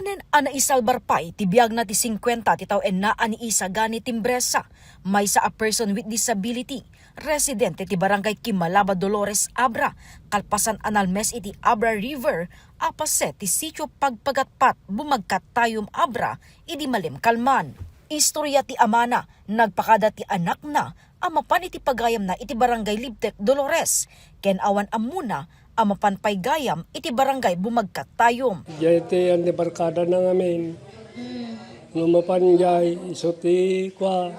Manen ana isalbar pay tibiyag na ti 50 titaw en na ani isa gani timbresa may sa a person with disability residente ti barangay Kimalaba Dolores Abra kalpasan analmes iti Abra River apaset ti sitio pagpagatpat bumagkat tayom Abra idi malim kalman. Istorya ti amana nagpakada ti anak na amapan iti pagayam na iti barangay Libtek Dolores ken awan amuna amapan pay gayam iti barangay bumagkat tayom. Jay ti ang debarkada na ngamin. Lumapan jay, iso ti kwa,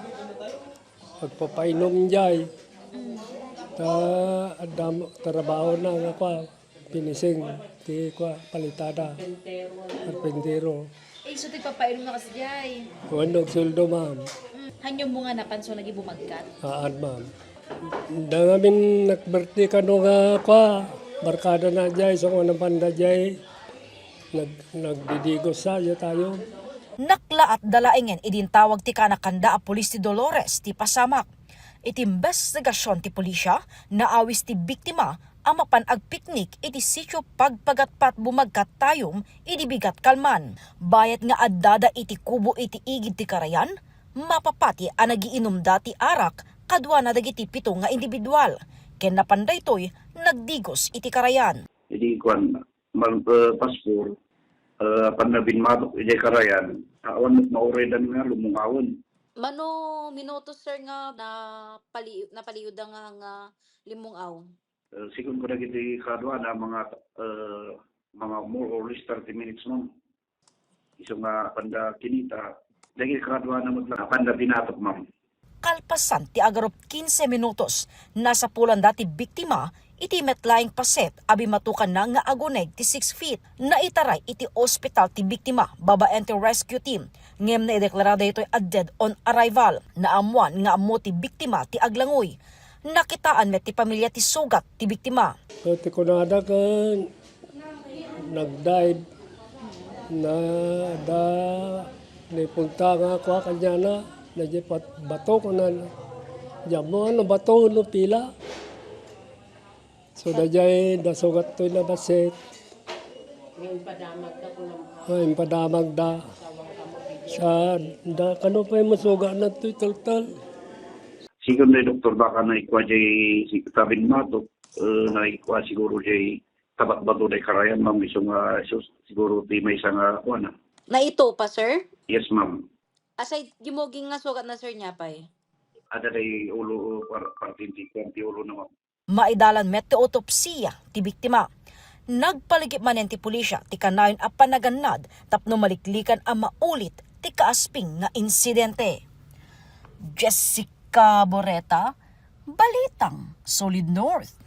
pagpapainom jay. Trabaho na nga kwa, pinising ti kwa, palitada. Carpentero. Eh, so tigpapainom na kasi jay. Wanog suldo ma'am. Hanyong mo nga napanso lagi bumagkat. Haan ma'am. Da ngamin nag-birthday ka no nga kwa. Barkada na jay, so kung panda jay, nagdidigos sa tayo. Nakla at dalaengen idintawag ti kanakanda a pulis ti Dolores ti pasamak. Iti investigasyon ti pulisya naawis ti biktima amapan ag piknik iti sitio pagpagatpat bumagkat tayom idi bigat kalman. Bayat nga addada iti kubo iti igid ti karayan, mapapati a nagiinom dati arak kadwa na dagiti 7 nga individual. Ken napanday toy nagdigos iti karayan. Jadi kuan paspor panabin matok iti karayan awan mauredan nga lumungawon. Mano minutos sir nga napaliud nga limong aw. Sigun ko na iti kadwa na mga more or less 30 minutes ma'am. Iso nga panda kinita dagi kadwa na magla panda binatok ma'am. Kalpasan ti agarop 15 minutos nasa pulan dati biktima iti metlaing paset abi matukan na nga agoneg ti 6 feet na itaray iti ospital ti biktima babaen ti rescue team ngem na ideklarada ito'y a dead on arrival na amuan nga amo ti biktima ti aglangoy nakitaan met ti pamilya ti sugat ti biktima. So ti kunada ka nag-dive na punta nga kwa kanya na najipat bato ko na jamo ano bato no pila. So dajay dasugat to na baset. Ngayon padamag da. Sa da kano pa yung masuga na to tal. Sigun na doktor baka na ikwa jay tabin matok na ikwa siguro jay tabat bato day karayan ma'am iso nga siguro ti may isang kuan na. Na ito pa sir? Yes ma'am. Asay gimoging nga sugat na sir niya pay. Ada day ulo partinti ti ulo na ma'am. Maidalan met ti otopsiya ti biktima. Nagpaligip manen ti pulisya ti kanayon a panagannad tapno maliklikan a maulit ti kaasping nga insidente. Jessica Boreta, Balitang Solid North.